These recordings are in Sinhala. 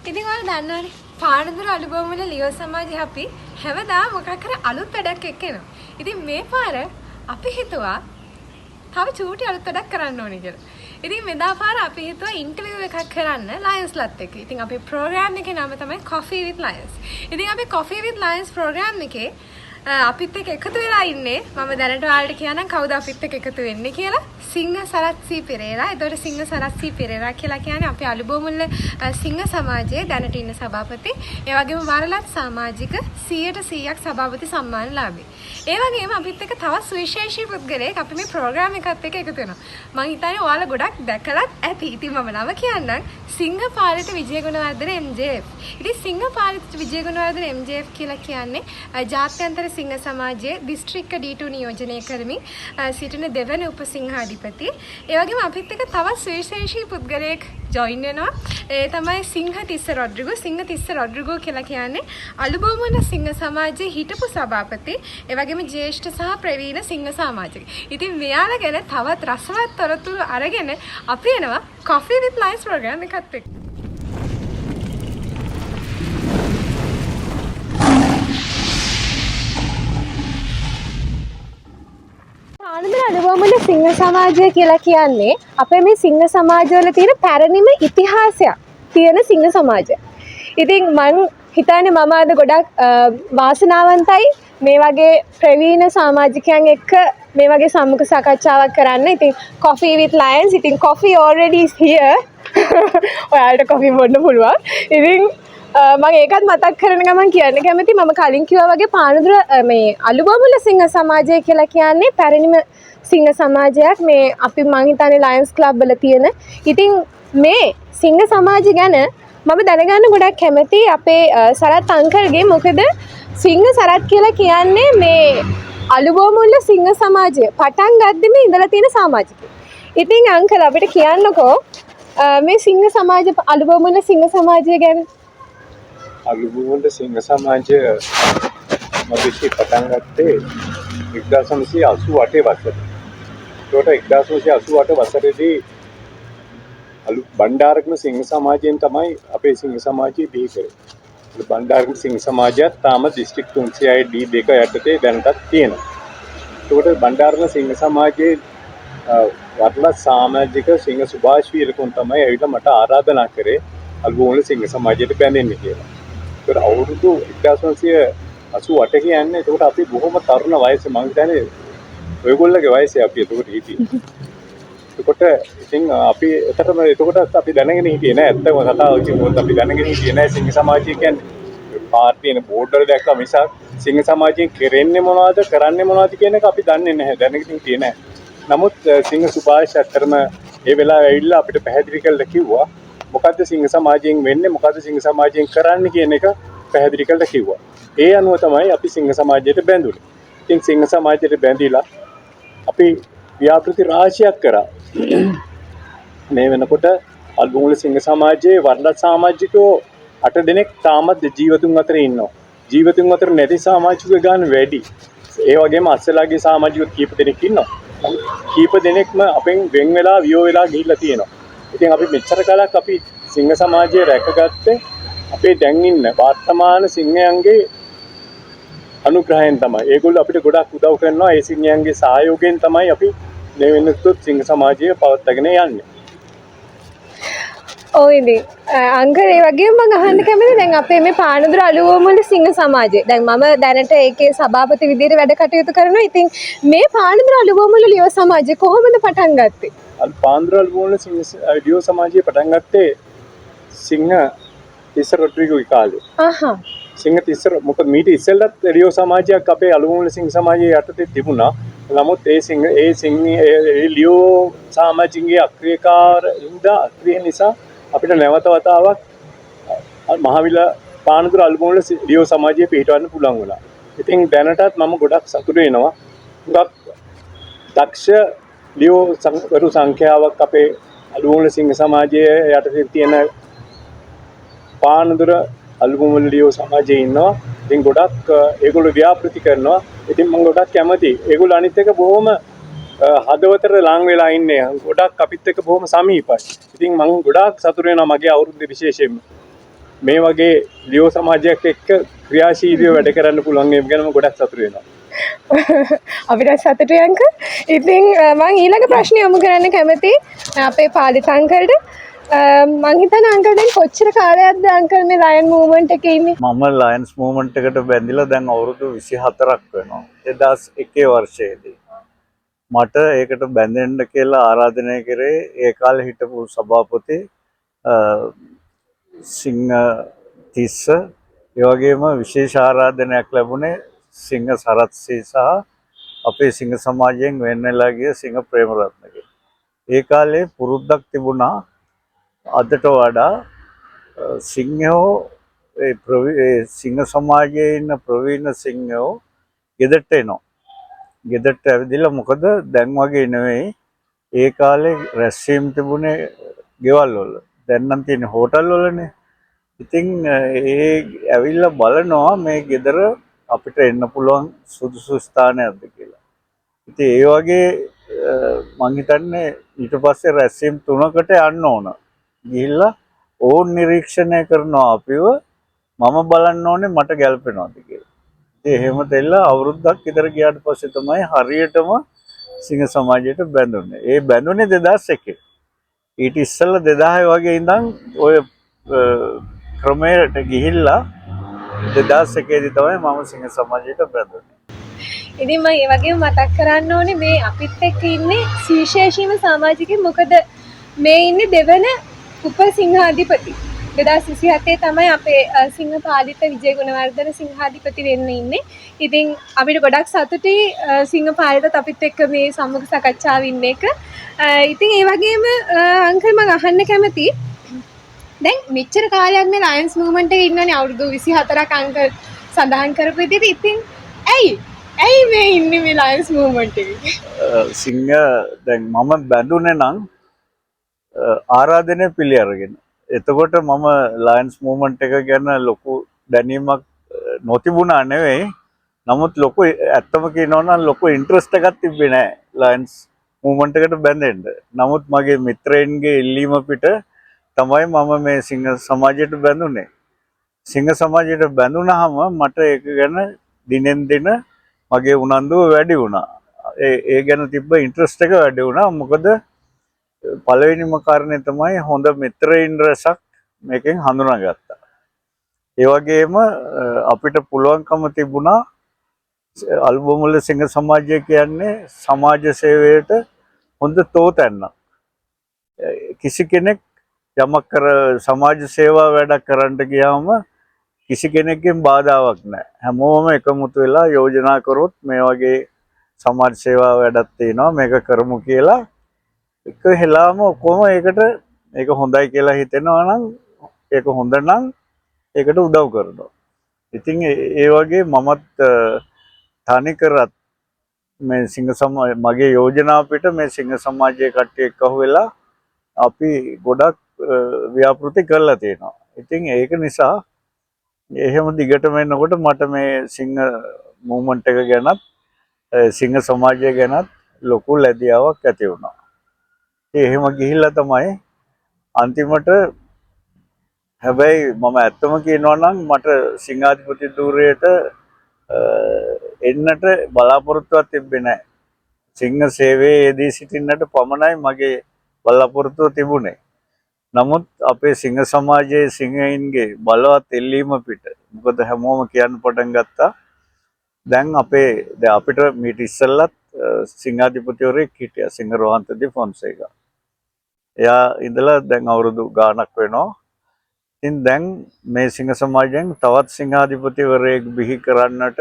ඉතින් ඔයාලා දන්නවනේ පානදුර අලුබෝම වල ලියෝ සමාජයේ අපි හැමදාම මොකක් හරි අලුත් වැඩක් එක්ක එනවා. ඉතින් මේ පාර අපි හිතුවා තව චූටි අලුත් වැඩක් කරන්න ඕනේ කියලා. ඉතින් මෙදා පාර අපි හිතුවා ඉන්ටර්විව් එකක් කරන්න ලයන්ස්ලත් එක්ක. ඉතින් අපේ ප්‍රෝග්‍රෑම් එකේ නම තමයි Coffee with Lions. ඉතින් අපි Coffee with Lions ප්‍රෝග්‍රෑම් එකේ අපිත් එක්ක එකතු වෙලා ඉන්නේ මම දැනට ඔයාලට කියනනම් කවුද අපිත් එක්ක එකතු වෙන්නේ කියලා. සිංහ සරත්සී පෙරේරා. ඒතකොට සිංහ සරත්සී පෙරේරා කියලා කියන්නේ අපේ අලුබෝමුල්ල සිංහ සමාජයේ දැනට ඉන්න සභාපති. ඒ වගේම වරලත් සමාජික 100% සභාපති සම්මානලාභී. ඒ වගේම අපිත් එක්ක තවත් සුවිශේෂී පුද්ගලයෙක් අපි මේ ප්‍රෝග්‍රෑම් එකත් එක්ක එකතු වෙනවා. මම හිතන්නේ ඔයාලා ගොඩක් දැකලත් ඇති. ඉතින් මම නම කියන්නම් සිංහපාලිත විජයගුණවර්ධන MJF. ඉතින් සිංහපාලිත විජයගුණවර්ධන MJF කියලා කියන්නේ ජාත්‍යන්තර සිංහ සමාජයේ දිස්ත්‍රික්ක D2 නියෝජනය කරමින් සිටින දෙවන උපසිංහාධිපති. ඒ වගේම අපිත් එක්ක තවත් සුවිශේෂී පුද්ගලයෙක් ජොයින් වෙනවා. ඒ තමයි සිංහතිස්ස රොඩ්රිගෝ. සිංහතිස්ස රොඩ්රිගෝ කියලා කියන්නේ අලුබෝමුල්ල සිංහ සමාජයේ හිටපු සභාපති. ඒ වගේම ජ්‍යෙෂ්ඨ සහ ප්‍රවීණ සිංහ සමාජික. ඉතින් මෙයාලා ගැන තවත් රසවත් තොරතුරු අරගෙන අපි එනවා Coffee with Lions ප්‍රෝග්‍රෑම් එකත් එක්ක. පානදුර අලුබෝමුල්ල සිංහ සමාජය කියලා කියන්නේ අපේ මේ සිංහ සමාජවල තියෙන පැරණිම ඉතිහාසයක් තියෙන සිංහ සමාජය. ඉතින් මම හිතන්නේ මම අද ගොඩක් වාසනාවන්තයි මේ වගේ ප්‍රවීණ සමාජිකයන් එක්ක මේ වගේ සම්මුඛ සාකච්ඡාවක් කරන්න. ඉතින් Coffee with Lions. ඉතින් coffee already is here. ඔයාලට coffee බොන්න පුළුවන්. ඉතින් මම ඒකත් මතක් කරන ගමන් කියන්න කැමති මම කලින් කිව්වා වගේ පානදුර මේ අලුබෝමුල්ල සිංහ සමාජය කියලා කියන්නේ පැරණිම සිංහ සමාජයක්. මේ අපි මං හිතන්නේ ලයන්ස් ක්ලබ් වල තියෙන. ඉතින් මේ සිංහ සමාජය ගැන මම දැනගන්න ගොඩක් කැමති අපේ සරත් අංකල්ගේ. මොකද සිංහ සරත් කියලා කියන්නේ මේ අලුබෝමුල්ල සිංහ සමාජය පටන් ගද්දිම ඉඳලා තියෙන සමාජිකයෙක්. ඉතින් අංකල් අපිට කියන්නකෝ මේ සිංහ සමාජ අලුබෝමුල්ල සිංහ සමාජය ගැන. අලුබෝමුල්ල සිංහ සමාජය මැදිහි පටන් ගත්තේ 1988 වසරේ. ඒකට 1988 වසරේදී බණ්ඩාරගම සිංහ සමාජයෙන් තමයි අපේ සිංහ සමාජය බිහි කරේ. බණ්ඩාරගම සිංහ සමාජයත් තාම දිස්ත්‍රික් 306 D2 යටතේ දැනටත් තියෙනවා. ඒකට බණ්ඩාරගම සිංහ සමාජයේ වරලත් සමාජික සිංහ සුභාෂ් වීරකුන් තමයි ඇවිල්ලා මට ආරාධනා කරේ අලුබෝමුල්ල සිංහ සමාජයට බැඳෙන්න කියලා. ඒකට අවුරුදු 1988 කියන්නේ ඒකට අපි බොහොම තරුණ වයසේ මම හිතන්නේ ඔයගොල්ලෝගේ වයසේ අපි ඒකට හිටියේ. ඒකට ඉතින් අපි එතරම් ඒකට අපි දැනගෙන හිටියේ නෑ. ඇත්තම කතාව කිව්වොත් අපි දැනගෙන හිටියේ නෑ සිංහ සමාජය කියන්නේ පාර්ටියේ බෝඩ් වල දැක්කා මිසක් සිංහ සමාජයෙන් කෙරෙන්නේ මොනවද කරන්නේ මොනවද කියන එක අපි දන්නේ නැහැ. දැනගෙන හිටියේ නෑ. නමුත් සිංහ සුභාෂ් අතරම ඒ වෙලාවේ ඇවිල්ලා අපිට පැහැදිලි කරලා කිව්වා මොකද්ද සිංහ සමාජයෙන් වෙන්නේ මොකද්ද සිංහ සමාජයෙන් කරන්නේ කියන එක පැහැදිලි කරලා කිව්වා. ඒ අනුව තමයි අපි සිංහ සමාජයට බැඳුනේ. ඉතින් සිංහ සමාජයට බැඳිලා අපි ව්‍යාපෘති රාශියක් කරා. මේ වෙනකොට අලුබෝමුල්ල සිංහ සමාජයේ වරලත් සමාජිකයෝ 8 දෙනෙක් තාමත් ජීවතුන් අතර ඉන්නවා. ජීවතුන් අතර නැති සමාජිකයෝ ගන්න වැඩි. ඒ වගේම අස්සලාගේ සමාජිකයෝ කීප දෙනෙක් ඉන්නවා. කීප දෙනෙක්ම අපෙන් වෙන් වෙලා වියෝ වෙලා ගිහිල්ලා තියෙනවා. ඉතින් අපි මෙච්චර කාලයක් අපි සිංහ සමාජය රැකගත්තේ අපේ දැන් ඉන්න වර්තමාන සිංහයන්ගේ අනුග්‍රහයෙන් තමයි. ඒගොල්ලෝ අපිට ගොඩක් උදව් කරනවා. ඒ සිංහයන්ගේ සහයෝගයෙන් තමයි අපි මේ වෙනකොට සිංහ සමාජය පවත්වාගෙන යන්නේ. ඔව් ඉතින් අංකල් ඒ වගේම මම අහන්න කැමතියි දැන් අපේ මේ පානදුර අලුබෝමුල්ල සිංහ සමාජය. දැන් මම දැනට ඒකේ සභාපති විදිහට වැඩ කටයුතු කරනවා. ඉතින් මේ පානදුර අලුබෝමුල්ල ලියෝ සමාජය කොහොමද පටන් ගත්තේ? පානදුර අලුබෝමුල්ල ලියෝ සමාජය පටන් ගත්තේ සිංහ තිස්ස රොඩ්රිගෝගේ කාලේ. සිංහ තිස්ස මොකද මීට ඉස්සෙල්ලත් ලියෝ සමාජයක් අපේ අලුබෝමුල්ල සිංහ සමාජයේ යටතේ තිබුණා. නමුත් ඒ ලියෝ සමාජිකගේ අක්‍රිය නිසා අපිට නැවත වතාවක් මහවිල පානදුර අලුබෝමුල්ල ලියෝ සමාජය පිහිටවන්න පුළුවන් වුණා. ඉතින් දැනටත් මම ගොඩක් සතුටු වෙනවා. ගොඩක් දක්ෂ ලියෝ සංඛ්‍යාවක් අපේ අලුබෝමුල්ල සිංහ සමාජයේ යටතේ තියෙන පානදුර අලුබෝමුල්ල ලියෝ සමාජයේ ඉන්නවා. ඉතින් ගොඩක් ඒගොල්ලෝ ව්‍යාපෘති කරනවා. ඉතින් මම ගොඩක් කැමතියි. ඒගොල්ලෝ අනිත් එක බොහොම හදවතට ලං වෙලා ඉන්නේ. ගොඩක් අපිත් එක්ක බොහොම සමීපයි. ඉතින් මම ගොඩක් සතුටු වෙනවා මගේ අවුරුද්දේ විශේෂයෙන්ම. මේ වගේ ලියෝ සමාජයක් එක්ක ක්‍රියාශීලීව වැඩ කරන්න පුළුවන් ඒ ගැනම ගොඩක් සතුටු වෙනවා. අපිට සතුටුයි අංකල්. ඉතින් මම ඊළඟ ප්‍රශ්නේ යොමු කරන්න කැමතියි අපේ පාලිත අංකල්ට. මං හිතන්නේ අංකල් දැන් කොච්චර කාලයක්ද අංකල් මේ ලයන් මූව්මන්ට් එකේ ඉන්නේ? මම ලයන්ස් මූවමන්ට් එකට බැඳිලා දැන් අවුරුදු 24ක් වෙනවා 2001 වර්ෂයේදී මට ඒකට බැඳෙන්න කියලා ආරාධනය කරේ ඒ කාලේ හිටපු සභාපති සිංහ තිස්ස ඒ වගේම විශේෂ ආරාධනයක් ලැබුණේ සිංහ සරත්සී සහ අපේ සිංහ සමාජයෙන් වෙන් වෙලා ගිය සිංහ ප්‍රේමරත්නගේ. ඒ කාලේ පුරුද්දක් තිබුණා අදට වඩා සිංහෝ සිංහ සමාජයේ ඉන්න ප්‍රවීණ සිංහෝ ගෙදරට එනවා. ගෙදරට ඇවිදලා මොකද දැන් වගේ නෙවෙයි ඒ කාලේ රැස්වීම් තිබුණේ ගෙවල් වල. දැන් නම් තියෙන්නේ හෝටල් වලනේ. ඉතින් ඒ ඇවිල්ලා බලනවා මේ ගෙදර අපිට එන්න පුළුවන් සුදුසු ස්ථානයක්ද කියලා. ඉතින් ඒ වගේ මං හිතන්නේ ඊට පස්සේ රැස්වීම් 3කට යන්න ඕන. ගිහිල්ලා ඕන් නිරීක්ෂණය කරනවා අපිව මම බලන්න ඕනේ මට ගැලපෙනවද කියලා. ඉතින් එහෙම දෙලා අවුරුද්දක් විතර ගියාට පස්සේ තමයි හරියටම සිංහ සමාජයට බැඳුනේ. ඒ බැඳුනේ 2001. ඊට ඉස්සෙල්ලා 2000 වගේ ඉඳන් ඔය ක්‍රමයට ගිහිල්ලා 2001 දී තමයි මම සිංහ සමාජයට බැඳුනේ. ඉතින් මම ඒ වගේම මතක් කරන්න ඕනේ මේ අපිත් එක්ක ඉන්නේ සුවිශේෂීම සමාජිකයෙක්. මොකද මේ ඉන්නේ දෙවන උපසිංහාධිපති. 2027 තමයි අපේ සිංහ පාලිත විජය ගුණවර්ධන සිංහාධිපති වෙන්න ඉන්නේ. ඉතින් අපිට ගොඩක් සතුටුයි සිංහ පාලිතත් අපිත් එක්ක මේ සම්මුඛ සාකච්ඡාව ඉන්න එක. ඉතින් ඒ වගේම අංකල් මම අහන්න කැමතියි. දැන් මෙච්චර කාලයක් මේ ලයන්ස් මූවමන්ට් එකේ ඉන්නවනේ අවුරුදු 24ක් අංකල් සඳහන් කරපු විදිහට. ඉතින් ඇයි මේ ඉන්නේ මේ ලයන්ස් මූවමන්ට් එකේ? සිංහ දැන් මම බැඳුනේ නම් ආරාධනය පිළි අරගෙන. එතකොට මම ලයන්ස් මූවමන්ට් එක ගැන ලොකු දැනීමක් නොතිබුණා නෙවෙයි. නමුත් ලොකු ඇත්තම කියනවා නම් ලොකු ඉන්ට්‍රස්ට් එකක් තිබ්බේ නැහැ ලයන්ස් මූවමන්ට් එකට බැඳෙන්න. නමුත් මගේ මිත්‍රයින්ගේ ඉල්ලීම පිට තමයි මම මේ සිංහ සමාජයට බැඳුනේ. සිංහ සමාජයට බැඳුනහම මට ඒක ගැන දිනෙන් දින මගේ උනන්දුව වැඩි වුණා. ඒ ගැන තිබ්බ ඉන්ට්‍රස්ට් එක වැඩි වුණා. මොකද පළවෙනිම කාරණේ තමයි හොඳ මිත්‍රයින් රැසක් මේකෙන් හඳුනාගත්තා. ඒ වගේම අපිට පුළුවන්කම තිබුණා අල්බෝමුල සිංහ සමාජය කියන්නේ සමාජ සේවයට හොඳ තෝතැන්න. කිසි කෙනෙක් යමක් කර සමාජ සේවා වැඩක් කරන්න ගියාම කිසි කෙනෙක්ගෙන් බාධාවක් නැහැ. හැමෝම එකමුතු වෙලා යෝජනා කරොත් මේ වගේ සමාජ සේවා වැඩක් තියෙනවා මේක කරමු කියලා එක හෙලාම ඔක්කොම ඒක හොඳයි කියලා හිතෙනවා නම් ඒක හොඳ නම් ඒකට උදව් කරනවා. ඉතින් ඒ වගේ මමත් තනිකරත් මේ මගේ යෝජනාව පිට මේ සිංහ සමාජයේ කට්ටිය එක්කහුව වෙලා අපි ගොඩක් ව්‍යාපෘති කරලා තියෙනවා. ඉතින් ඒක නිසා එහෙම දිගටම එනකොට මට මේ සිංහ මූවමන්ට් එක ගැනත් සිංහ සමාජය ගැනත් ලොකු ලැබියාවක් ඇති වුණා. එහෙම ගිහිල්ලා තමයි අන්තිමට හැබැයි මම ඇත්තම කියනවා නම් මට සිංහාධිපති ධූරයට එන්නට බලාපොරොත්තුවක් තිබ්බේ නැහැ. සිංහ සේවයේ යෙදී සිටින්නට පමණයි මගේ බලාපොරොත්තුව තිබුණේ. නමුත් අපේ සිංහ සමාජයේ සිංහයින්ගේ බලවත් එල්ලීම පිට මොකද හැමෝම කියන්න පටන් ගත්තා දැන් අපිට මීට ඉස්සෙල්ලත් සිංහාධිපතිවරයෙක් හිටියා සිංහ රෝහන්තදී ෆොන්සේකා. එයා ඉඳලා දැන් අවුරුදු ගාණක් වෙනවා. ඉතින් දැන් මේ සිංහ සමාජයෙන් තවත් සිංහාධිපතිවරයෙක් බිහි කරන්නට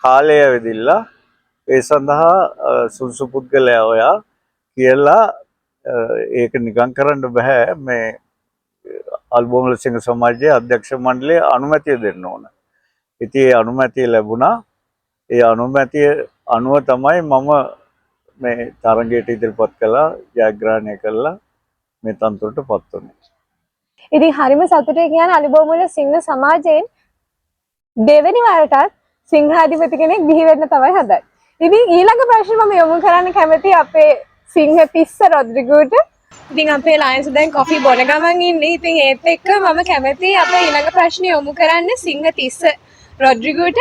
කාලය ඇවිදිලා ඒ සඳහා සුදුසු පුද්ගලයා ඔයා කියලා ඒක නිකන් කරන්න බෑ මේ අල්බෝමුල සිංහ සමාජයේ අධ්‍යක්ෂ මණ්ඩලයේ අනුමැතිය දෙන්න ඕන. ඉතින් ඒ අනුමැතිය ලැබුණා. ඒ අනුමැතිය අනුව තමයි මම මේ තරඟයට ඉදිරිපත් කළා ජයග්‍රහණය කළා මේ තන්ත්‍රයටපත් වුණේ. ඉතින් හරිම සතුටුයි කියන්නේ අලිබෝමුල සිංහ සමාජයෙන් දෙවෙනි වරටත් සිංහාධිපති කෙනෙක් බිහි වෙන්න තමයි හදන්නේ. ඉතින් ඊළඟ ප්‍රශ්නේ මම යොමු කරන්න කැමතියි අපේ සිංහ තිස්ස රොඩ්රිගෝට. ඉතින් අපේ ලයන්ස් දැන් කොෆි බොන ගමන් ඉන්නේ. ඉතින් ඒත් එක්ක මම කැමතියි අපේ ඊළඟ ප්‍රශ්නේ යොමු කරන්න සිංහතිස්ස රොඩ්රිගෝට.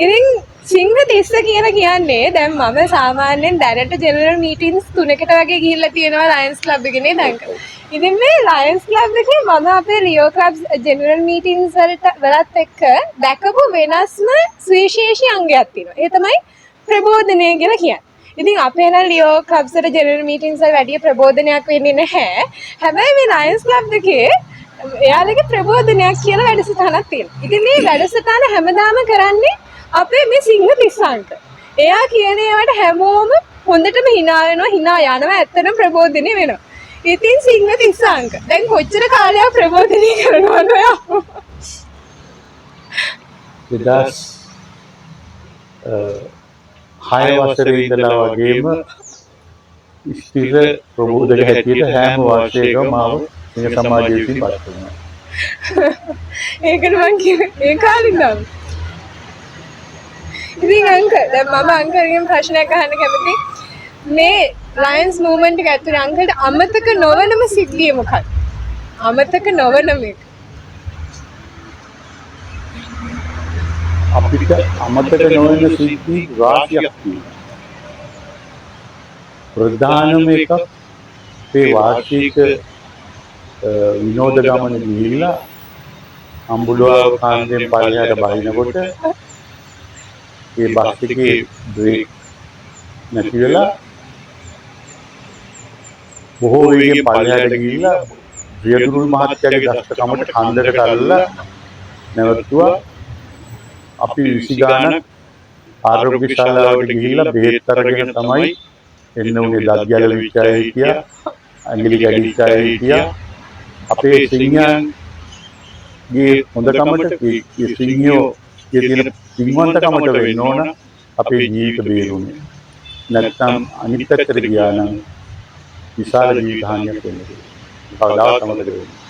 ඉතින් සිංහතිස්ස කියලා කියන්නේ දැන් මම සාමාන්‍යයෙන් දැනට ජෙනරල් මීටින්ස් 3කට වගේ ගිහිල්ලා තියෙනවා ලයන්ස් ක්ලබ් එකේ නේද අංකල්. ඉතින් මේ ලයන්ස් ක්ලබ් එකේ මම අපේ රියෝ ක්ලබ්ස් ජෙනරල් මීටින්ස් වලත් එක්ක දැකපු වෙනස්ම සුවිශේෂී අංගයක් තියෙනවා. ඒ තමයි ප්‍රබෝධනය කියලා කියන්නේ. ඉතින් අපේ නම් ලියෝ ක්ලබ්ස් වල ජෙනරල් මීටින්ස් වල වැඩි ප්‍රබෝධනයක් වෙන්නේ නැහැ. හැබැයි මේ ලයන්ස් ක්ලබ් එකේ එයාලගේ ප්‍රබෝධනයක් කියලා වැඩසටහනක් තියෙනවා. ඉතින් මේ වැඩසටහන හැමදාම කරන්නේ අපේ මේ සිංහතිස්ස අංකල්. එයා කියන ඒවාට හැමෝම හොඳටම hina වෙනවා, hina යනවා, ඇත්තටම ප්‍රබෝධනය වෙනවා. ඉතින් සිංහතිස්ස අංකල් දැන් කොච්චර කාලයක් ප්‍රබෝධනය කරනවද ඔයා? 6 වසරේ ඉඳලා වගේම ස්ථිර ප්‍රබෝධක හැටියට හැම වර්ෂයකම මාව සිංහ සමාජය විසින් පත් කරනවා. ඒකට මං කියන්නේ ඒ කාලේ ඉඳන්. ඉතින් අංකල් දැන් මම අංකල්ගෙන් ප්‍රශ්නයක් අහන්න කැමතියි. මේ ලයන්ස් මූව්මන්ට් එක ඇතුලේ අංකල්ට අමතක නොවනම සිද්ධිය මොකක්ද? අමතක නොවනම එක. අපිට අමතක නොවන සිද්ධි රාශියක් තියෙනවා. ප්‍රධානම එකක් මේ වාර්ෂික විනෝද ගමන ගිහිල්ලා අම්බුලුව කාන්දෙන් පල්ලෙහාට බහිනකොට ඒ බස් එකේ බ්‍රේක් නැති වෙලා බොහෝ වේගෙන් පල්ලෙහාට ගිහිල්ලා රියදුරුල් මහත්තයාගේ දෂ්ටකමට කන්දකට අල්ලලා නැවතුවා. අපි 20 ගානක් ආරෝග්‍ය ශාලාවට ගිහිල්ලා බෙහෙත් අරගෙන තමයි එන්න උනේ. දත් ගැලවිච්ච අය හිටියා, ඇඟිලි ගැලිච්ච අය හිටියා. අපේ සිංහයන්ගේ හොඳකමට ඒ සිංහයෝ කියන සිංහවන්තකමට වෙන්න ඕන අපේ ජීවිත බේරුනේ. නැත්නම් අනිත් පැත්තට ගියා නම් විශාල ජීවිත හානියක් වෙනවා. කවදාවත් අමතක වෙන්නේ.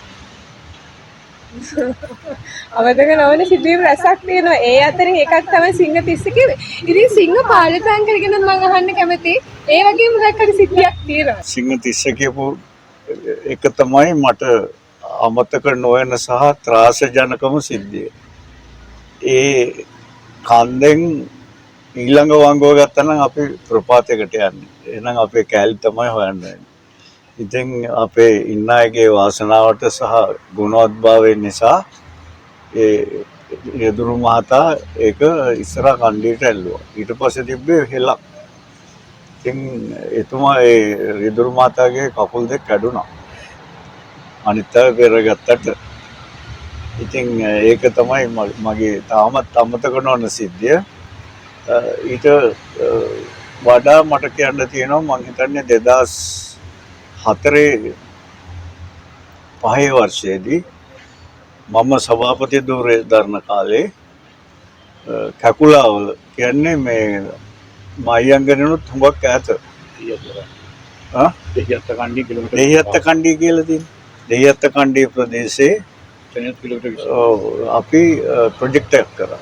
අමතක නොවන සිදුවීම් රැසක් තියෙනවා. ඒ අතරින් එකක් තමයි සිංහතිස්ස කිව්වේ. ඉතින් සිංහ පාලිත අංකල් ගැන මම අහන්න කැමතියි. ඒ වගේම මොකක් හරි සිද්ධියක් තියෙනවා. සිංහතිස්ස කියපු එක තමයි මට අමතක නොවන සහ ත්‍රාසජනකම සිද්ධිය. ඒ කන්දෙන් ඊළඟ වංගුව ගත්තා නම් අපි ප්‍රපාතයකට යන්නේ. එහෙනම් අපේ කෑලි තමයි හොයන්නේ. ඉතින් අපේ ඉන්න අයගේ වාසනාවට සහ ගුණවත්භාවය නිසා ඒ රියදුරු මහතා ඒක ඉස්සරහ කණ්ඩියට ඇල්ලුවා. ඊට පස්සේ තිබ්බේ හෙලක්. ඉතින් එතුමා ඒ රියදුරු මහතාගේ කකුල් දෙක කැඩුනා. අනිත් අය පෙරගත්තට. ඉතින් ඒක තමයි මගේ තාමත් අමතක නොවන සිද්ධිය. ඊට වඩා මට කියන්න තියෙනවා මං හිතන්නේ 2004 5 වර්ෂයේදී මම සභාපති ධූරය දරන කාලේ කැකුලාවල කියන්නේ මේ මයංගනනුත් හුඟක් ඈත දෙහිඅත්ත කණ්ඩිය කිලෝමීටර් දෙහිඅත්ත කණ්ඩිය කියලා තියෙන දෙහිඅත්ත කණ්ඩිය ප්‍රදේශයේ 30 කිලෝමීටර් අපි ප්‍රොජෙක්ට් එකක් කරා.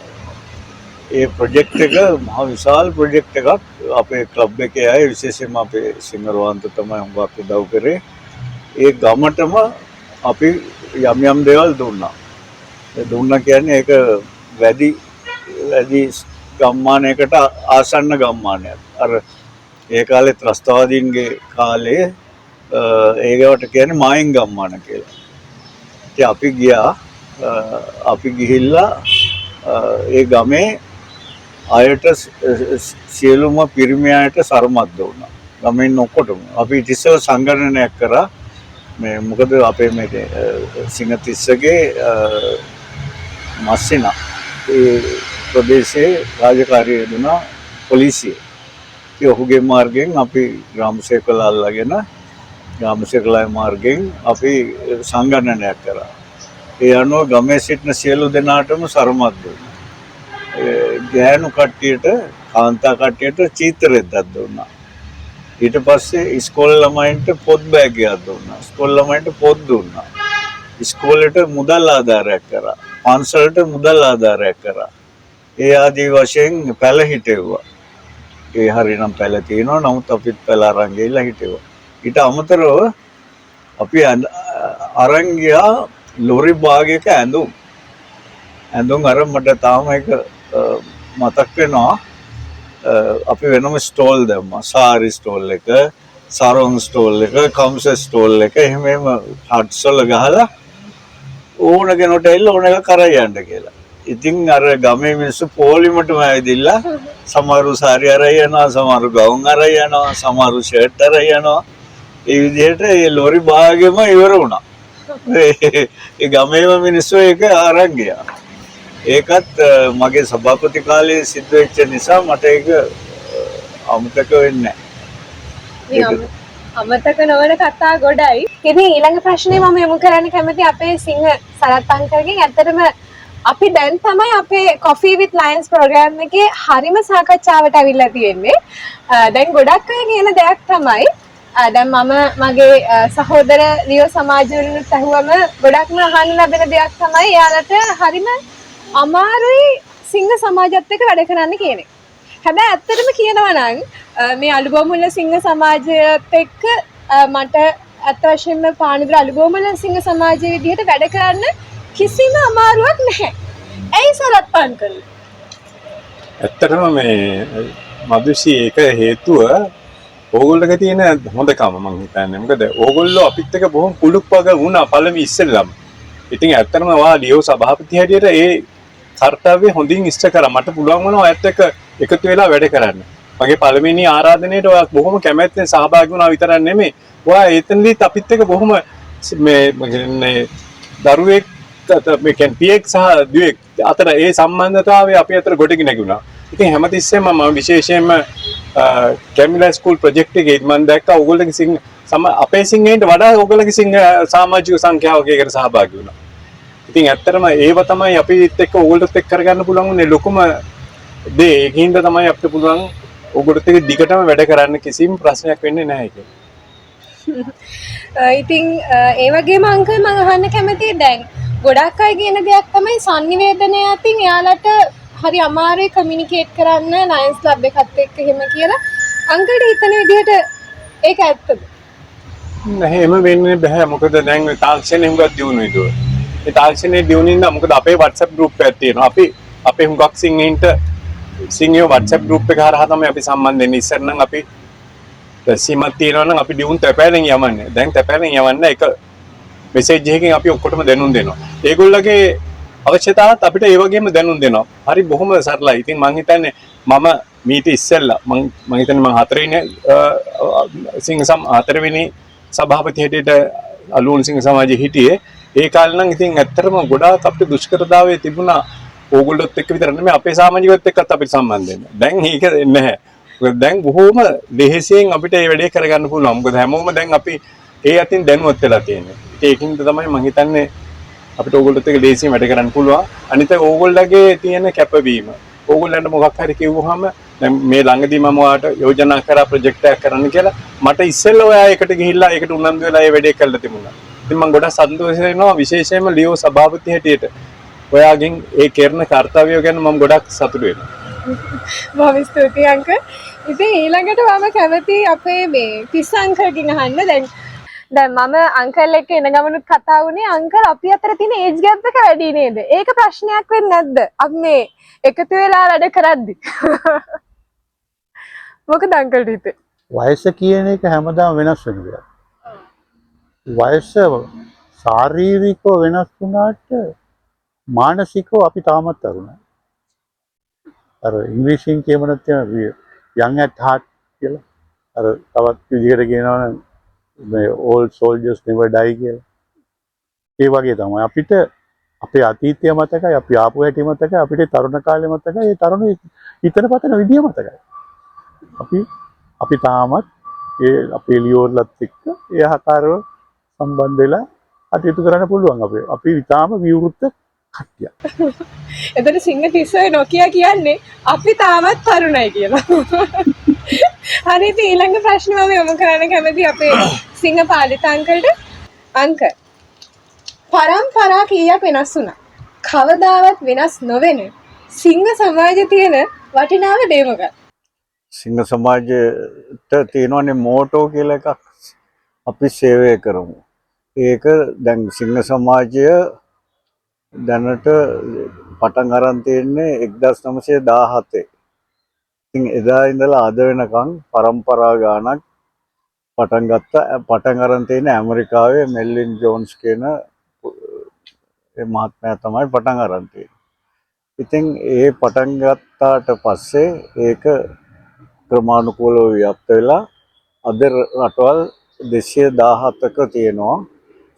ඒ ප්‍රොජෙක්ට් එක මහ විශාල ප්‍රොජෙක්ට් එකක්. අපේ ක්ලබ් එකේ අය විශේෂයෙන්ම අපේ සිංහරවන්ත තමයි හුඟක් උදව් කරේ. ඒ ගමටම අපි යම් දේවල් දුන්නා. ඒ දුන්නා කියන්නේ ඒක වැඩි ගම්මානයකට ආසන්න ගම්මානයක්. අර ඒ කාලේ ත්‍රස්තවාදීන්ගේ කාලේ ඒකට කියන්නේ මායින් ගම්මාන කියලා. ඉතින් අපි ගියා. අපි ගිහිල්ලා ඒ ගමේ අයට සියලුම පිරිමි අයට සරමත් දුන්නා. ගමෙන් ඔක්කොටම. අපි ඉතිස්සල සංගණනයක් කරා. මේ මොකද අපේ මේ සිංහතිස්සගේ මස්සිනා ඒ ප්‍රදේශයේ රාජකාරිය දුනා පොලිසිය. ඒ ඔහුගේ මාර්ගයෙන් අපි ග්‍රාමසේවකලා අල්ලගෙන ග්‍රාමසේවකලා මාර්ගයෙන් අපි සංගණනයක් කරා. ඒ අනුව ගමේ සිටින සියලු දෙනාටම සරමත් දුන්නා. ගෑනු කට්ටියට කාන්තා කට්ටියට චීතරයක් දුන්නා. ඊට පස්සේ ඉස්කෝලේ ළමයින්ට පොත් බෑග් එකක් දුන්නා. ඉස්කෝලේ ළමයින්ට පොත් දුන්නා. ඉස්කෝලේට මුදල් ආධාරයක් කරා. පන්සලට මුදල් ආධාරයක් කරා. ඒ ආදී වශයෙන් පැල හිටෙව්වා. ඒ හරිනම් පැල තියෙනවා. නමුත් අපිත් පැල අරන් ගිහිල්ලා හිටෙව්වා. ඊට අමතරව අපි අරන් ගියා ලොරි භාගයක ඇඳුම් අර මට තාම එක මතක් වෙනවා. අපි වෙනම ස්ටෝල් දැම්මා. සාරි ස්ටෝල් එක, සරොන් ස්ටෝල් එක, කම්ස ස්ටෝල් එක, එහෙම හට්ස් වල ගහලා ඕන කෙනෙකුට ඇවිල්ලා ඕන එක කරයි යන්න කියලා. ඉතින් අර ගමේ මිනිස්සු පොලිමටම ඇවිදilla සමහරු සාරි අරයි යනවා, සමහරු ගවුම් අරයි යනවා, සමහරු ෂර්ට් අරයි යනවා. ඒ විදිහට ඒ ලොරි භාගෙම ඉවර වුණා. ඒ ගමේම මිනිස්සු ඒක අරන් ගියා. ඒකත් මගේ සභාපති කාලේ සිද්ධ වෙච්ච නිසා මට ඒක අමතක වෙන්නේ නැහැ. අමතක නොවන කතා ගොඩයි. ඉතින් ඊළඟ ප්‍රශ්නේ මම යොමු කරන්න කැමති අපේ සිංහ සරත් අංකල්ගෙන්. ඇත්තටම අපි දැන් තමයි අපේ Coffee with Lions ප්‍රෝග්‍රෑම් එකේ හරිම සාකච්ඡාවට අවිල්ලා තියෙන්නේ. දැන් ගොඩක් අය කියන දෙයක් තමයි දැන් මම මගේ සහෝදර ලියෝ සමාජවලිනුත් අහුවම ගොඩක්ම අහන්න ලැබෙන දෙයක් තමයි එයාලට හරිම අමාරුයි සිංහ සමාජයත් එක්ක වැඩ කරන්න කියන එක. හැබැයි ඇත්තටම කියනවා නම් මේ අලුබෝමුල්ල සිංහ සමාජයත් එක්ක මට අත් වශයෙන්ම පානදුර අලුබෝමුල්ල සිංහ සමාජයේ විදිහට වැඩ කරන්න කිසිම අමාරුවක් නැහැ. ඇයි සරත් අංකල්? ඇත්තටම මේ මදුෂි ඒක හේතුව ඕගොල්ලෝගේ තියෙන හොඳකම මම හිතන්නේ. මොකද ඕගොල්ලෝ අපිත් එක්ක බොහොම කුළුක් වගේ වුණා පළවෙනි ඉස්සෙල්ලම. ඉතින් ඇත්තටම වා ලියෝ සභාපති හැටියට ඒ කර්තව්‍ය හොඳින් ඉෂ්ට කරා. මට පුළුවන් වුණා ඔයත් එක්ක එකතු වෙලා වැඩ කරන්න. මගේ පළවෙනි ආරාධනයේට ඔයා බොහොම කැමැත්තෙන් සහභාගී වුණා විතරක් නෙමෙයි. ඔයා එතනදිත් අපිත් එක්ක බොහොම මේ දරුවෙක් මේ කියන්නේ පියෙක් සහ දුවෙක් අතර ඒ සම්බන්ධතාවය අපි අතර ගොඩගෙන නැගුණා. ඉතින් හැමතිස්සෙම මම විශේෂයෙන්ම කැමිලා ස්කූල් ප්‍රොජෙක්ට් එකේ මම දැක්කා ඕගොල්ලෝගේ අපේ සිංහයන්ට වඩා ඕගොල්ලෝගේ සිංහ සමාජික සංඛ්‍යාවක එකට සහභාගී වුණා. ඉතින් ඇත්තටම ඒව තමයි අපිත් එක්ක ඕගොල්ලොත් එක්ක කරගන්න පුළුවන් උනේ ලොකුම දේ. ඒකින්ද තමයි අපිට පුළුවන් ඕගොල්ලොත් එක්ක දිගටම වැඩ කරන්න කිසිම ප්‍රශ්නයක් වෙන්නේ නැහැ ඒක. ඉතින් ඒ වගේම අංකල් මම අහන්න කැමතියි දැන් ගොඩක් අය කියන දෙයක් තමයි සංනිවේදනය අතින් එයාලට හරි අමාරුයි කමියුනිකේට් කරන්න ලයන්ස් ක්ලබ් එකත් එක්ක එහෙම කියලා. අංකල්ට හිතන විදිහට ඒක ඇත්තද? නැහැ එහෙම වෙන්නේ බෑ. මොකද දැන් තාක්ෂණය හුඟක් දියුණුයි දුව. ඒ තාක්ෂණයේ දියුණුවින්ද මොකද අපේ WhatsApp group එකක් තියෙනවා. අපේ හුඟක් සිංහයන්ට සිංහයෝ WhatsApp group එක හරහා තමයි අපි සම්බන්ධ වෙන්නේ. ඉස්සර නම් අපි සීමත් තියෙනවා නම් අපි දියුණු තැපෑලෙන් යවන්නේ. දැන් තැපෑලෙන් යවන්න එක මෙසේජ් එකකින් අපි ඔක්කොටම දැනුම් දෙනවා. ඒගොල්ලගේ අවශ්‍යතාවත් අපිට ඒ වගේම දැනුම් දෙනවා. හරි බොහොම සරලයි. ඉතින් මම හිතන්නේ මම මීට ඉස්සෙල්ලා මම හිතන්නේ මම හතරවෙනි සභාපති හැටියට අලුන් සිංහ සමාජයේ හිටියේ. ඒ කාලේ නම් ඉතින් ඇත්තටම ගොඩාක් අපිට දුෂ්කරතාවය තිබුණා. ඕගොල්ලොත් එක්ක විතර නෙමෙයි අපේ සමාජිකයොත් එක්කත් අපිට සම්බන්ධ වෙන්න. දැන් ඒක නැහැ. මොකද දැන් බොහොම ලෙහෙසියෙන් අපිට මේ වැඩේ කරගන්න පුළුවන්. මොකද හැමෝම දැන් අපි ඒ අතින් දැනුවත් වෙලා තියෙනවා. ඒකින්ද තමයි මම හිතන්නේ අපිට ඕගොල්ලොත් එක්ක ලේසියෙන් වැඩ කරන්න පුළුවන්. අනිත් ඕගොල්ලෝගේ තියෙන කැපවීම. ඕගොල්ලන්ට මොකක් හරි කිව්වහම දැන් මේ ළඟදී මම ඔයාලට යෝජනා කරා ප්‍රොජෙක්ට් එකක් කරන්න කියලා. මට ඉස්සෙල්ලා ඔයා ඒකට ගිහිල්ලා ඒකට උනන්දු වෙලා ඒ වැඩේ කරලා තිබුණා. ඉතින් මම ගොඩක් සතුටු වෙනවා විශේෂයෙන්ම ලියෝ සභාපති හැටියට. ඔයාගෙන් ඒ කරන කාර්යය ගැන මම ගොඩක් සතුටු වෙනවා. බොහොම ස්තුතියි අංකල්. ඉතින් ඊළඟට මම කැමති අපේ මේ තිස්ස අංකල්ගෙන් අහන්න දැන් මම අංකල් එක්ක එන ගමනුත් කතා වුණේ අංකල් අපි අතර තියෙන ඒජ් ගැප් එක වැඩි නේද? ඒක ප්‍රශ්නයක් වෙන්නේ නැද්ද? අපි මේ එකතු වෙලා වැඩ කරද්දි. මොකද අංකල් හිතේ? වයස කියන එක හැමදාම වෙනස් වෙන දෙයක්. වයස ශාරීරිකව වෙනස් වුණාට මානසිකව අපි තාමත් තරුණයි. අර ඉංග්‍රීසියෙන් කියමනත් young at heart කියලා. අර තවත් විදිහට කියනවා නම් මේ old soldiers never die කියලා. ඒ වගේ තමයි අපිට අපේ අතීතය මතකයි, අපි ආපු හැටි මතකයි, අපිට තරුණ කාලේ මතකයි, ඒ තරුණ හිතන පතන විදිය මතකයි. අපි තාමත් ඒ අපේ ලියෝර්ලත් එක්ක ඒ ආකාරව සම්බන්ධ වෙලා කටයුතු කරන්න පුළුවන්. අපි ඊටාම විවෘත කට්ටියක්. එතන සිංහ තිස්ස නොකිය කියන්නේ අපි තාමත් තරුණයි කියලා. හරි ඉතින් ඊළඟ ප්‍රශ්නේ මම යොමු කරන්න කැමති අපේ සිංහ පාලිත අංකල්ට. අංකල් පරම්පරා කීයක් වෙනස් වුණා. කවදාවත් වෙනස් නොවෙන සිංහ සමාජයේ තියෙන වටිනාම දේ මොකක්ද? සිංහ සමාජයට තියෙනවනේ මෝටෝ කියලා එකක්. අපි සේවය කරමු. ඒක දැන් සිංහ සමාජය දැනට පටන් අරන් තියෙන්නේ 1917. ඉතින් එදා ඉඳලා අද වෙනකන් පරම්පරා ගානක් පටන් අරන් තියෙන්නේ ඇමරිකාවේ මෙල්ලින් ජෝන්ස් කියන ඒ මහත්මයා තමයි පටන් අරන් තියෙන්නේ. ඉතින් ඒ පටන් ගත්තාට පස්සේ ඒක ක්‍රමානුකූලව ව්‍යාප්ත වෙලා අද රටවල් 217ක තියෙනවා.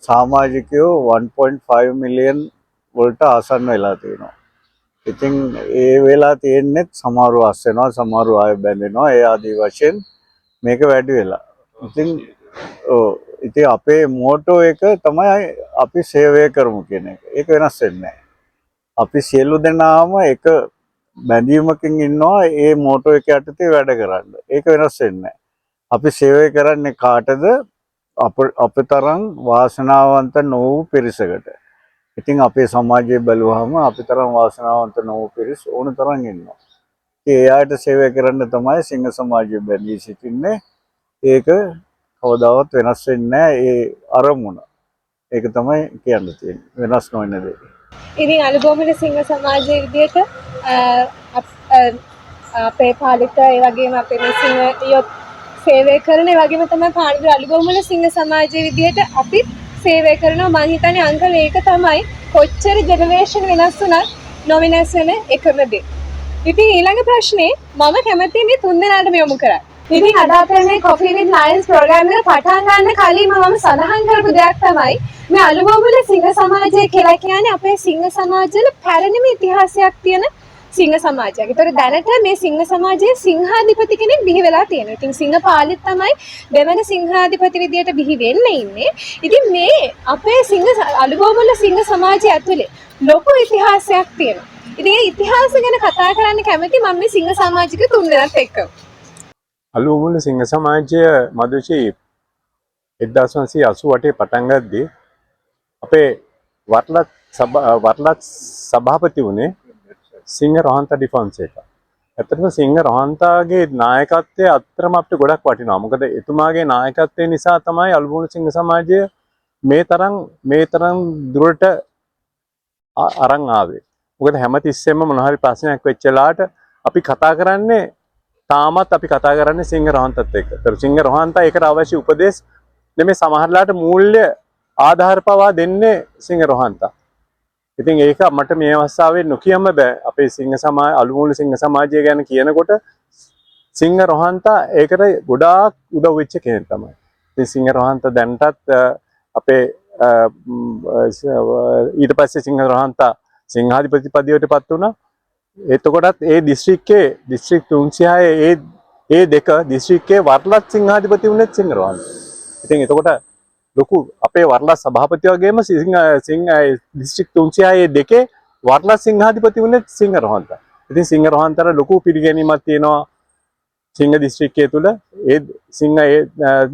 සමාජිකයෝ 1.5 මිලියන් වලට ආසන්න වෙලා තියෙනවා. ඉතින් ඒ වෙලා තියෙන්නේ සමහරව අස් වෙනවා, සමහරව ආය බැඳෙනවා. ඒ ආදී වශයෙන් මේක වැඩි වෙලා. ඉතින් අපේ මෝටෝ එක තමයි අපි සේවය කරමු කියන එක. ඒක වෙනස් වෙන්නේ නැහැ. අපි සියලු දෙනාම එක බැඳීමකින් ඉන්නවා ඒ මෝටෝ එක යටතේ වැඩ කරන්න. ඒක වෙනස් වෙන්නේ නැහැ. අපි සේවය කරන්නේ කාටද? අපේ තරම් වාසනාවන්ත නොවූ පිරිසකට. ඉතින් අපේ සමාජයේ බැලුවහම අපි තරම් වාසනාවන්ත නොවූ පිරිස් ඕන තරම් ඉන්නවා. ඒ අයට සේවය කරන්න තමයි සිංහ සමාජය බැඳී සිටින්නේ. ඒක කවදාවත් වෙනස් වෙන්නේ නැහැ. ඒ අරමුණ. ඒක තමයි කියන්න තියෙන්නේ. වෙනස් නොවන දේ. ඉතින් අලුබෝමල සිංහ සමාජයේ විදියට අපේ පාලිත ඒ වගේම අපේ මේ සිංහයොත් සේවය කරන ඒ වගේම තමයි පානදුර අලුබෝමල සිංහ සමාජයේ විදියට අපි සේවය කරනවා. මම හිතන්නේ අංකල් ඒක තමයි කොච්චර ජෙනරේෂන් වෙනස් වුණත් නොවෙනස් වෙන එකම දේ. ඉතින් ඊළඟ ප්‍රශ්නේ මම කැමතියි මේ තුන් දෙනාටම යොමු කරන්න. ඉතින් අද අපේ මේ Coffee with Lions ප්‍රෝග්‍රෑම් එක පටන් ගන්න කලින් මම සඳහන් කරපු දෙයක් තමයි මේ අලුබෝමල සිංහ සමාජය කියලා කියන්නේ අපේ සිංහ සමාජවල පැරණිම ඉතිහාසයක් තියෙන සිංහ සමාජයක්. ඒතර දැනට මේ සිංහ සමාජයේ සිංහාධිපති කෙනෙක් බිහි වෙලා තියෙනවා. ඉතින් සිංහ පාලිත් තමයි දෙවන සිංහාධිපති විදියට බිහි වෙන්න ඉන්නේ. ඉතින් මේ අපේ අලුබෝමල සිංහ සමාජය ඇතුලේ ලොකු ඉතිහාසයක් තියෙනවා. ඉතින් ඒ ඉතිහාසය ගැන කතා කරන්න කැමති මම මේ සිංහ සමාජික තුන් දෙනාත් එක්ක. අලුබෝමල සිංහ සමාජය මදුෂි 1988 පටන් ගද්දී අපේ වටලත් සභාපති වුණේ සිංහ රොහන්තා ඩිෆොන්සේකා. ඇත්තටම සිංහ රොහන්තාගේ නායකත්වයේ අත්‍තරම අපිට ගොඩක් වටිනවා. මොකද එතුමාගේ නායකත්වය නිසා තමයි අලුබෝමල සිංහ සමාජය මේ තරම් දුරට අරන් ආවේ. මොකද හැමතිස්සෙම මොන හරි ප්‍රශ්නයක් වෙච්ච වෙලාවට අපි කතා කරන්නේ සිංහ රොහන්තත් එක්ක. ඒතර සිංහ රොහන්තා ඒකට අවශ්‍ය උපදෙස් නෙමෙයි සමහරලාට මූල්‍ය ආධාර පවා දෙන්නේ සිංහ රොහන්තා. ඉතින් ඒක මට මේ අවස්ථාවේ නොකියම බෑ. අපේ අලුබෝමල සිංහ සමාජය ගැන කියනකොට සිංහ රොහන්තා ඒකට ගොඩාක් උදව් වෙච්ච කෙනෙක් තමයි. ඉතින් සිංහ රොහන්තා දැන්ටත් අපේ ඊට පස්සේ සිංහ රොහන්තා සිංහාධිපති පදවියට පත් වුණා. එතකොටත් ඒ දිස්ත්‍රික් 306 ඒ දෙක දිස්ත්‍රික්කයේ වරලත් සිංහාධිපති වුණෙත් සිංහ රොහන්තා. ඉතින් එතකොට ලොකු අපේ වරලත් සභාපති වගේම දිස්ත්‍රික් 306 දෙකේ වරලත් සිංහාධිපති වුණෙත් සිංහ රොහන්තා. ඉතින් සිංහ රොහන්තාට ලොකු පිළිගැනීමක් තියෙනවා සිංහ දිස්ත්‍රික්කයේ තුල. ඒ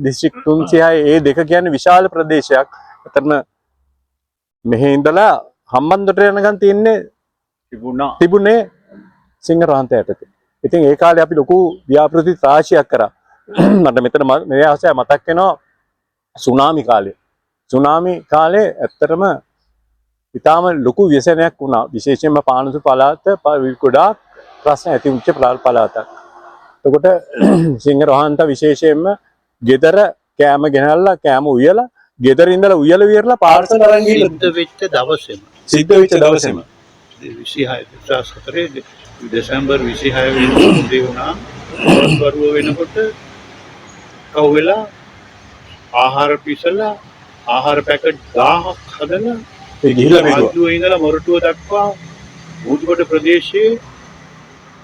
දිස්ත්‍රික් 306 ඒ දෙක කියන්නේ විශාල ප්‍රදේශයක්. අතරම මෙහි ඉඳලා හම්බන්තොට යනකම් තිබුණේ සිංහ රොහන්තාට. ඉතින් ඒ කාලේ අපි ලොකු ව්‍යාපෘති රාශියක් කරා. මට මෙතන මේ අවස්ථාවේ මතක් වෙනවා සුනාමි කාලේ ඇත්තටම ඉතාම ලොකු ව්‍යසනයක් වුණා. විශේෂයෙන්ම පානසු පළාත ගොඩාක් ප්‍රශ්න ඇති වෙච්ච පළාතක්. එතකොට සිංහ රොහන්තා විශේෂයෙන්ම ගෙදර කෑම ගෙනල්ලා කෑම උයලා ගෙදර ඉඳලා උයලා විරලා පාර්සල් අරන් සිද්ධ වෙච්ච දවසේම 26 දෙසැම්බර් 26 වෙනිදා උදේ වුණා. වරුව වෙනකොට කවුවෙලා ආහාර පිසලා ආහාර පැකට් 1000ක් හදලා ඒ ගිහිල්ලා ආදුවේ ඉඳලා මොරටුව දක්වා මුදුකොට ප්‍රදේශයේ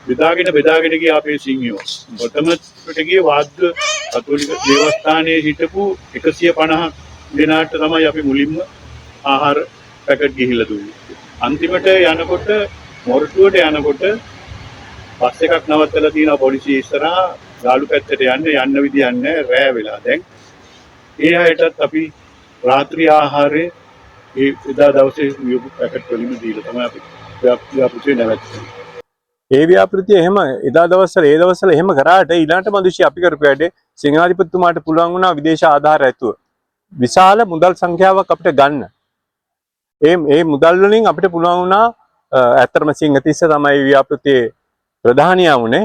බෙදාගෙන ගිය අපේ සිංහයෝ. ප්‍රථමට ගියේ වාග්ග කතෝලික දේවස්ථානයේ හිටපු 150 දෙනාට තමයි අපි මුලින්ම ආහාර පැකට් ගිහිල්ලා දුන්නේ. අන්තිමට යනකොට මොරටුවට යනකොට බස් එකක් නවත්තලා තියෙනවා පොලිසිය ඉස්සරහා. ගාලු පැත්තට යන්න විදියක් නැහැ. රෑ වෙලා දැන්. ඒ අයටත් අපි රාත්‍රී ආහාරයේ ඒ එදා දවසේ වියපු පැකට් වලින් දීලා තමයි අපි ව්‍යාපෘතිය නැවැත්තුනේ. ඒ ව්‍යාපෘතිය එහෙම එදා දවස්වල එහෙම කරාට ඊළඟට මදුෂි අපි කරපු වැඩේ සිංහාධිපතිතුමාට පුළුවන් වුණා විදේශ ආධාර ඇතුව විශාල මුදල් සංඛ්‍යාවක් අපිට ගන්න. ඒ මුදල් වලින් අපිට පුළුවන් වුණා ඇත්තටම සිංහතිස්ස තමයි ව්‍යාපෘතියේ ප්‍රධානියා වුණේ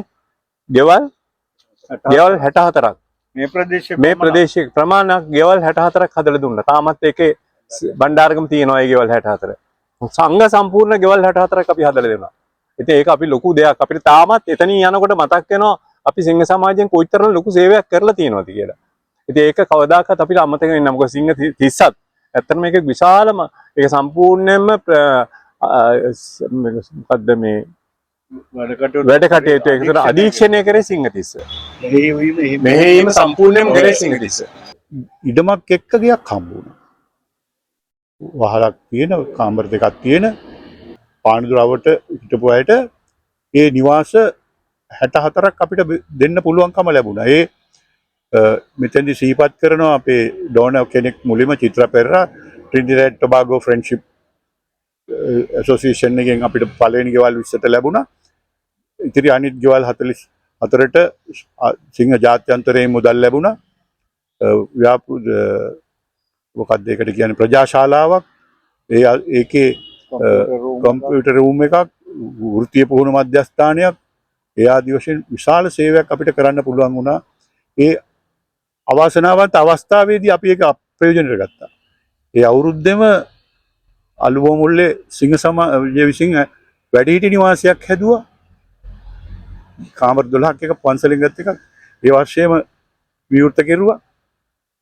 ගෙවල් 64ක් මේ ප්‍රදේශයේ ප්‍රමාණයක් ගෙවල් 64ක් හදලා දුන්නා. තාමත් ඒකේ බණ්ඩාරගම තියෙනවා ඒ ගෙවල් 64. සංඝ සම්පූර්ණ ගෙවල් 64ක් අපි හදලා දෙනවා. ඉතින් ඒක අපි ලොකු දෙයක්. අපිට තාමත් එතනින් යනකොට මතක් වෙනවා අපි සිංහ සමාජයෙන් කොයිතරම් ලොකු සේවයක් කරලා තියෙනවද කියලා. ඉතින් ඒක කවදාකවත් අපිට අමතක වෙන්නේ නැහැ. මොකද සිංහ තිස්සත් ඇත්තටම මේක විශාලම ඒක සම්පූර්ණයෙන්ම මොකද්ද මේ වැඩ කටයුතු ඒකට අධීක්ෂණය කරේ සිංහතිස්ස. මෙහෙයීම සම්පූර්ණයෙන්ම කරේ සිංහතිස්ස. ඉඩමක් එක්ක ගයක් හම්බ වුණා. වහලක් තියෙන කාමර දෙකක් තියෙන පානදුරවට හිටපු අයට ඒ නිවාස 64ක් අපිට දෙන්න පුළුවන්කම ලැබුණා. ඒ මෙතෙන්දි සිහිපත් කරනවා අපේ ඩෝනර් කෙනෙක් මුලින්ම චිත්‍ර පෙරේරා ට්‍රිනිඩාඩ් ටොබාගෝ ෆ්‍රෙන්ඩ්ෂිප් ඇසෝසියේෂන් එකෙන් අපිට පළවෙනි ගෙවල් 20ට ලැබුණා. ඉතිරි අනිත් ගෙවල් 44ට සිංහ ජාත්‍යන්තරයෙන් මුදල් ලැබුණා. මොකක්ද ඒකට කියන්නේ ප්‍රජාශාලාවක්. ඒකේ කම්පියුටර් රූම් එකක්, වෘත්තීය පුහුණු මධ්‍යස්ථානයක්, ඒ ආදි වශයෙන් විශාල සේවයක් අපිට කරන්න පුළුවන් වුණා. ඒ අවාසනාවන්ත අවස්ථාවේදී අපි ඒක අප්‍රයෝජනයට ගත්තා. ඒ අවුරුද්දෙම අලුබෝමුල්ලේ සිංහ සමාජය විසින් වැඩිහිටි නිවාසයක් හැදුවා. කාමර 12ක් එක පන්සලෙන් ගත් එකක්. ඒ වර්ෂයේම විවෘත කෙරුවා.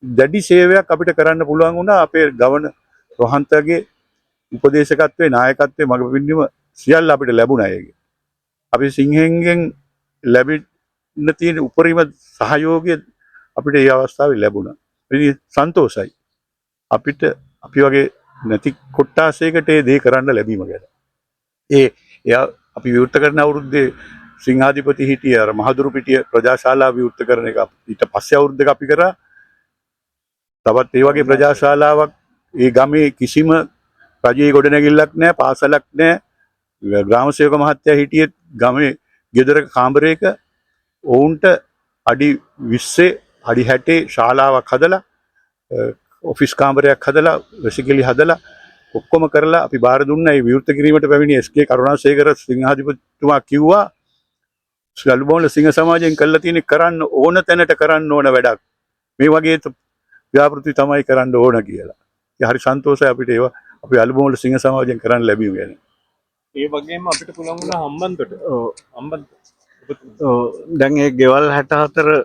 දැඩි සේවයක් අපිට කරන්න පුළුවන් වුණා. අපේ ගවර්නර් රොහන්තගේ උපදේශකත්වයේ නායකත්වයේ මඟ පින්වීම සියල්ල අපිට ලැබුණා ඒක. අපි සිංහෙන්ගෙන් ලැබෙන්න තියෙන උපරිම සහයෝගය අපිට මේ අවස්ථාවේ ලැබුණා. ඉතින් සන්තෝෂයි. අපිට අපි වගේ නැති කොට්ටාසයකට ඒ දේ කරන්න ලැබීම ගැන. එයා අපි විවෘත කරන අවුරුද්දේ සිංහාධිපති හිටිය අර මහදුරු පිටිය ප්‍රජාශාලා විවෘත කරන එක ඊට පස්සේ අවුරුද්දක අපි කරා. තවත් ඒ වගේ ප්‍රජාශාලාවක් ඒ ගමේ කිසිම රජයේ ගොඩනැගිල්ලක් නැහැ, පාසලක් නැහැ. ග්‍රාම සේවක මහත්තයා හිටියේ ගමේ ගෙදරක කාමරයක ඔවුන්ට අඩි 20 අඩි 60 ශාලාවක් හදලා ඔෆිස් කාමරයක් හදලා වැසිකිලි හදලා ඔක්කොම කරලා අපි බාර දුන්නා. ඒ විවෘත කිරීමට පැමිණි එස්.කේ. කරුණාසේකර සිංහාධිපතිතුමා කිව්වා අලුබෝමුල සිංහ සමාජයෙන් කළා තියෙන කරන්න ඕන තැනට කරන්න ඕන වැඩක්. මේ වගේ ව්‍යාපෘති තමයි කරන්න ඕන කියලා. ඒ හරි සන්තෝෂයි අපිට ඒවා අපි අලුබෝමුල සිංහ සමාජයෙන් කරන්න ලැබීම ගැන. ඒ වගේම අපිට පුළුවන් වුණා හම්බන්තොට. දැන් ඒ ගෙවල් 64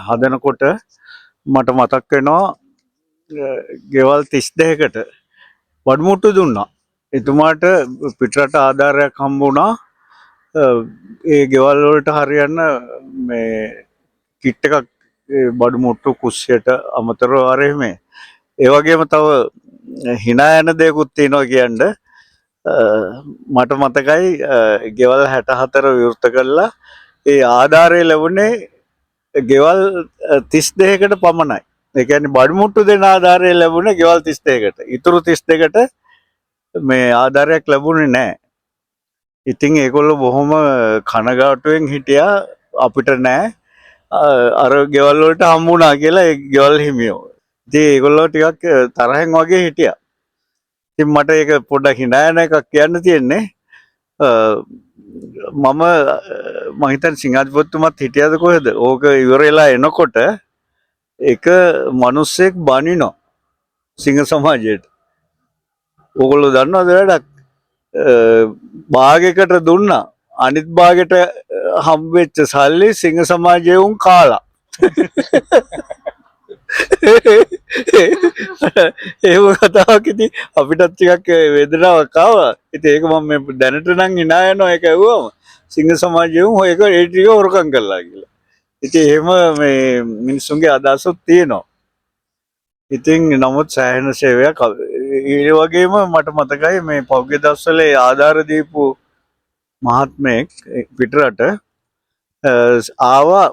හදනකොට මට මතක් වෙනවා ගෙවල් 32කට වඩමුට්ටු දුන්නා. එතුමාට පිටරට ආධාරයක් හම්බ වුණා. ඒ ගෙවල් වලට හරියන්න මේ කිට් එකක් බඩමුට්ටු කුස්සියට අමතරව ආරෙහිම. ඒ වගේම තව hina යන දෙයක්ත් තියෙනවා කියන්නේ. මට මතකයි ගෙවල් 64 විවෘත කළා. ඒ ආධාරය ලැබුණේ ගෙවල් 32කට පමණයි. ඒ කියන්නේ බඩමුට්ටු දෙන ආධාරය ලැබුණේ ගෙවල් 32කට. ඊතුරු 32කට මේ ආධාරයක් ලැබුණේ නැහැ. ඉතින් ඒගොල්ලෝ බොහොම කනගාටුවෙන් හිටියා අපිට නැහැ. අර ගෙවල් වලට හම්බුණා කියලා ඒ ගෙවල් හිමියෝ. ඉතින් ඒගොල්ලෝ ටිකක් තරහෙන් වගේ හිටියා. ඉතින් මට ඒක පොඩ්ඩක් hina යන එකක් කියන්න තියෙන්නේ. මම හිතන්නේ සිංහාධිපතිතුමත් හිටියද කොහෙද? ඕක ඉවරලා එනකොට එක මිනිස්සෙක් බනිනවා සිංහ සමාජයට. ඕගොල්ලෝ දන්නවද වැඩක්? භාගයකට දුන්නා. අනිත් භාගයට හම්බෙච්ච සල්ලි සිංහ සමාජයේ උන් කාලා. ඒව කතාවක් ඉතින් අපිටත් ටිකක් වේදනාවක් ආවා. ඉතින් ඒක මම දැනට නම් hina යනවා ඒක ඇහුවම සිංහ සමාජයේ උන් ඒක ඒ ටික හොරකම් කළා කියලා. ඉතින් එහෙම මේ මිනිස්සුන්ගේ අදහසක් තියෙනවා. ඉතින් නමුත් සෑහෙන සේවයක් ඒ වගේම මට මතකයි මේ පෞද්ගලික දවස්වල ආධාර දීපු මහත්මයෙක් පිටරට ආවා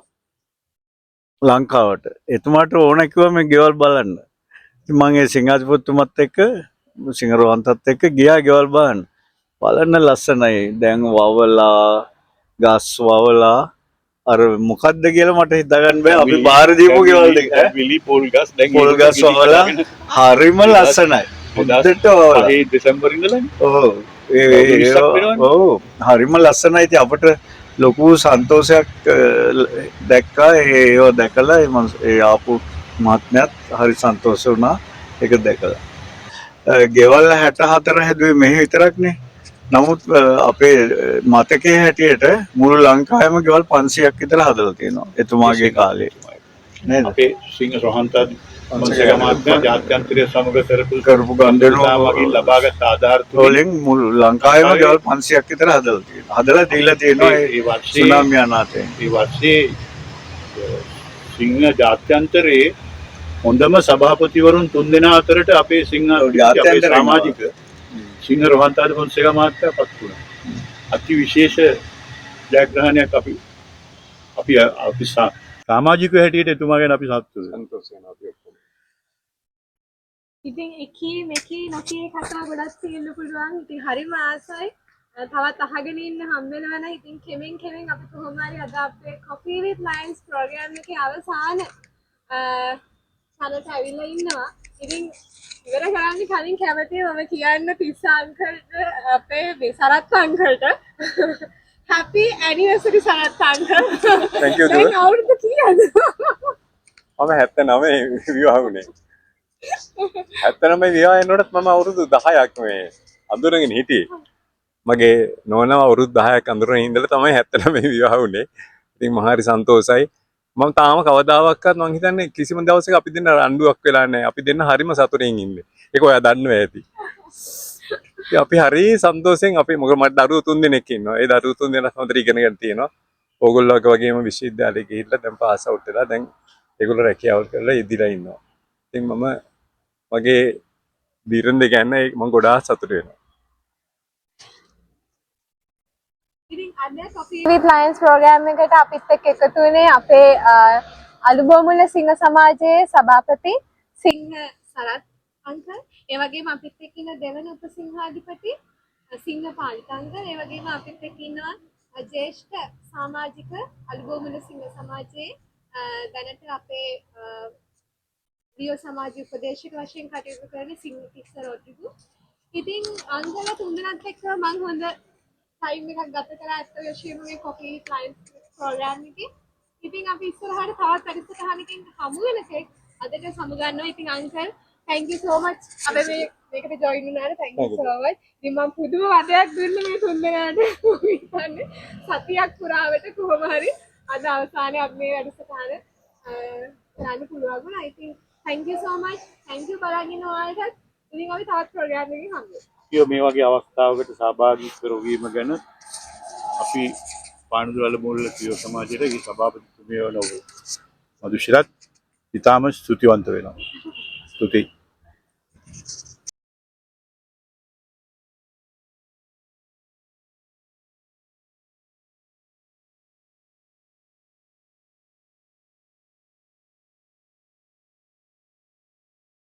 ලංකාවට. එතුමාට ඕන කිව්වා මේ ගෙවල් බලන්න. ඉතින් මම ඒ සිංහාධිපතිතුමත් එක්ක සිංහරවන්තත් එක්ක ගියා ගෙවල් බලන්න ලස්සනයි. දැන් වවලා ගස් වවලා අර මොකද්ද කියලා මට හිතාගන්න බෑ. අපි බාහිර දීපු ගෙවල් දෙක විලි පොල් ගස් දැන් පොල් ගස් වහලා හරිම ලස්සනයි. හොඳට වහලා. ඒ දෙසැම්බර් ඉඳලානේ. ඔව්. ඔව් හරිම ලස්සනයි. ඉතින් අපිට ලොකු සන්තෝෂයක් දැක්කා. ඒව දැකලා ඒ ආපු මහත්මයාත් හරි සන්තෝෂ වුණා ඒක දැකලා. ගෙවල් 64 හැදුවේ මෙහෙ විතරක්නේ. නමුත් අපේ මතකයේ හැටියට මුළු ලංකාවෙම ගෙවල් 500ක් විතර හදලා තියෙනවා එතුමාගේ කාලේ. නේද? අපේ සිංහ රොහන්තත් මොන්සේග මහත්මයා ජාත්‍යන්තරය සමග කරපු ගන්දෙනුවා මගින් ලබාගත් ආධාර වලින් මුළු ලංකාවෙම ගෙවල් 500ක් විතර හදලා තියෙනවා. හදලා දීලා තියෙනවා ඒ වර්ෂයේ සුනාමිය අනාතයෙන්. ඒ වර්ෂයේ සිංහ ජාත්‍යන්තරයේ හොඳම සභාපතිවරුන් 3 දෙනා අතරට අපේ අපේ සමාජික සිංහ රොහන්තාද පොන්සේග මහත්තයා පත් වුණා. අති විශේෂ ජයග්‍රහණයක් අපි සමාජිකයෝ හැටියට එතුමා ගැන අපි සතුටුයි. සන්තෝෂ වෙනවා අපි ඔක්කොම. ඉතින් එකී මෙකී නොකී කතා ගොඩක් තියෙන්න පුළුවන්. ඉතින් හරිම ආසයි. තවත් අහගෙන ඉන්න හම්බ වෙනවා නම් ඉතින් කෙමෙන් අපි කොහොම හරි අද අපේ Coffee with Lions ප්‍රෝග්‍රෑම් එකේ අවසාන සැරට ඇවිල්ලා ඉන්නවා. ඉතින් ඉවර කරන්න කලින් කැමතියි මම කියන්න තිස්ස අංකල්ට අපේ මේ සරත් අංකල්ට happy anniversary Sarath uncle. Thank you දැන් අවුරුදු කීයද? මම 79 විවාහ වුණේ. 79 විවාහ වෙනකොටත් මම අවුරුදු 10ක් මේ අඳුරගෙන හිටියේ. මගේ නෝනම අවුරුදු 10ක් අඳුරගෙන ඉඳලා තමයි 79 විවාහ වුණේ. ඉතින් මම හරි සන්තෝෂයි. මම තාම කවදාවත් මම හිතන්නේ කිසිම දවසක අපි දෙන්න රණ්ඩුවක් වෙලා නැහැ. අපි දෙන්න හරිම සතුටින් ඉන්නේ. ඒක ඔයා දන්නවා ඇති. ඉතින් අපි හරි සන්තෝෂෙන් අපි මොකද මට දරුවෝ 3 දෙනෙක් ඉන්නවා. ඒ දරුවෝ 3 දෙනා හොඳට ඉගෙනගෙන තියෙනවා. ඕගොල්ලෝ වගේම විශ්වවිද්‍යාලේ ගිහිල්ලා දැන් පාස් අවුට් වෙලා දැන් ඒගොල්ලෝ රැකියාව කරලා ඉදිරියට ඉන්නවා. ඉතින් මම මගේ දීරන් දෙක ගැන මම ගොඩාක් සතුටු වෙනවා. ඉතින් අද Coffee with Lions ප්‍රෝග්‍රෑම් එකට අපිත් එක්ක එකතු වෙන්නේ අපේ අලුබෝමුල සිංහ සමාජයේ සභාපති සිංහ සරත් අංකල්. ඒ වගේම අපිත් එක්ක ඉන්න දෙවන උපසිංහාධිපති සිංහ පාලිත අංකල්. ඒ වගේම අපිත් එක්ක ඉන්නවා ජ්‍යෙෂ්ඨ සමාජික අලුබෝමුල සිංහ සමාජයේ දැනට අපේ ලියෝ සමාජ උපදේශක වශයෙන් කටයුතු කරන සිංහ තිස්ස රොඩ්රිගු. ඉතින් අංකල් තුන්දෙනාත් එක්ක මම හොඳ ටයිම් එකක් ගත කරා ඇත්ත වශයෙන්ම මේ Coffee with Lions ප්‍රෝග්‍රෑම් එකේ. ඉතින් අපි ඉස්සරහට තවත් වැඩසටහනකින් හමු වෙනකන් අදට සමුගන්නවා. ඉතින් uncle thank you so much අපි මේකට join වුණාට thank you so much. ඉතින් මම පුදුම වදයක් දුන්නේ මේ තුන්දෙනාට. හිතන්නේ සතියක් පුරාවට කොහොම හරි අද අවසානයේ අපි මේ වැඩසටහන කරන්න පුළුවන් වුණා. ඉතින් thank you so much. thank you බලන්න ඔයාලට. ඉතින් අපි තවත් ප්‍රෝග්‍රෑම් එකකින් හමු වෙමු. මේ වගේ අවස්ථාවකට සහභාගී කරවීම ගැන අපි පානදුර අලුබෝමුල ලියෝ සමාජයේ ඒ සභාපතිතුමිය වන මදුශිරත් ඉතාම ස්තුතිවන්ත වෙනවා. ස්තුතියි.